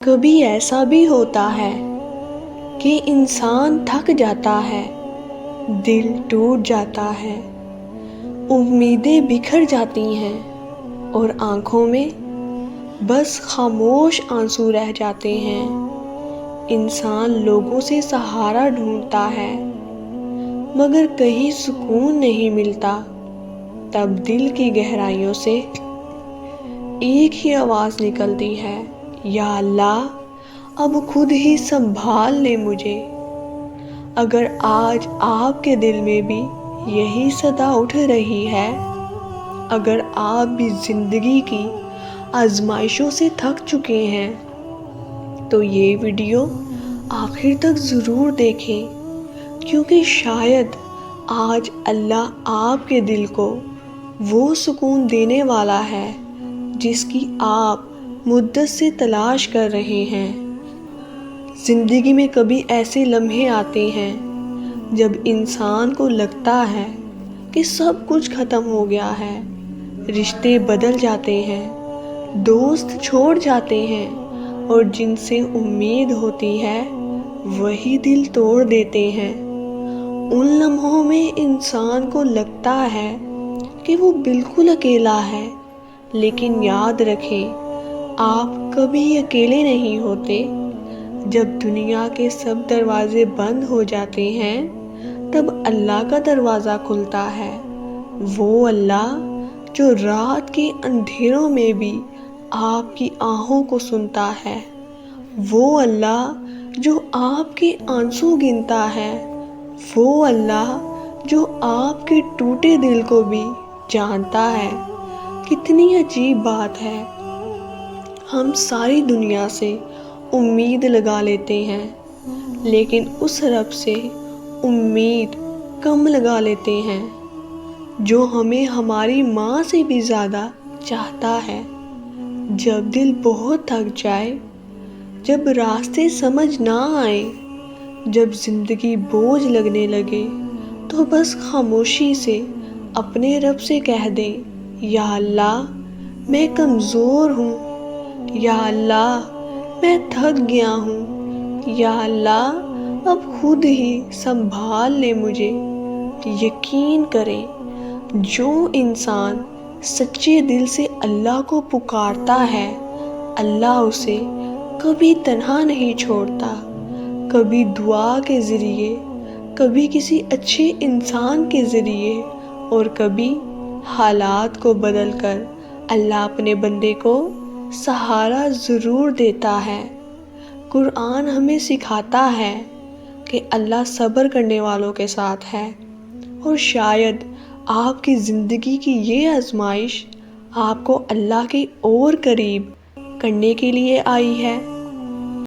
کبھی ایسا بھی ہوتا ہے کہ انسان تھک جاتا ہے، دل ٹوٹ جاتا ہے، امیدیں بکھر جاتی ہیں اور آنکھوں میں بس خاموش آنسو رہ جاتے ہیں۔ انسان لوگوں سے سہارا ڈھونڈتا ہے مگر کہیں سکون نہیں ملتا۔ تب دل کی گہرائیوں سے ایک ہی آواز نکلتی ہے، یا اللہ اب خود ہی سنبھال لے مجھے۔ اگر آج آپ کے دل میں بھی یہی صدا اٹھ رہی ہے، اگر آپ بھی زندگی کی آزمائشوں سے تھک چکے ہیں، تو یہ ویڈیو آخر تک ضرور دیکھیں، کیونکہ شاید آج اللہ آپ کے دل کو وہ سکون دینے والا ہے جس کی آپ مدت سے تلاش کر رہے ہیں۔ زندگی میں کبھی ایسے لمحے آتے ہیں جب انسان کو لگتا ہے کہ سب کچھ ختم ہو گیا ہے، رشتے بدل جاتے ہیں، دوست چھوڑ جاتے ہیں اور جن سے امید ہوتی ہے وہی دل توڑ دیتے ہیں۔ ان لمحوں میں انسان کو لگتا ہے کہ وہ بالکل اکیلا ہے، لیکن یاد رکھیں آپ کبھی اکیلے نہیں ہوتے۔ جب دنیا کے سب دروازے بند ہو جاتے ہیں تب اللہ کا دروازہ کھلتا ہے۔ وہ اللہ جو رات کے اندھیروں میں بھی آپ کی آہوں کو سنتا ہے، وہ اللہ جو آپ کے آنسو گنتا ہے، وہ اللہ جو آپ کے ٹوٹے دل کو بھی جانتا ہے۔ کتنی عجیب بات ہے، ہم ساری دنیا سے امید لگا لیتے ہیں لیکن اس رب سے امید کم لگا لیتے ہیں جو ہمیں ہماری ماں سے بھی زیادہ چاہتا ہے۔ جب دل بہت تھک جائے، جب راستے سمجھ نہ آئے، جب زندگی بوجھ لگنے لگے، تو بس خاموشی سے اپنے رب سے کہہ دیں، یا اللہ میں کمزور ہوں، یا اللہ میں تھک گیا ہوں، یا اللہ اب خود ہی سنبھال لے مجھے۔ یقین کریں جو انسان سچے دل سے اللہ کو پکارتا ہے، اللہ اسے کبھی تنہا نہیں چھوڑتا۔ کبھی دعا کے ذریعے، کبھی کسی اچھے انسان کے ذریعے اور کبھی حالات کو بدل کر اللہ اپنے بندے کو سہارا ضرور دیتا ہے۔ قرآن ہمیں سکھاتا ہے کہ اللہ صبر کرنے والوں کے ساتھ ہے، اور شاید آپ کی زندگی کی یہ آزمائش آپ کو اللہ کے اور قریب کرنے کے لیے آئی ہے۔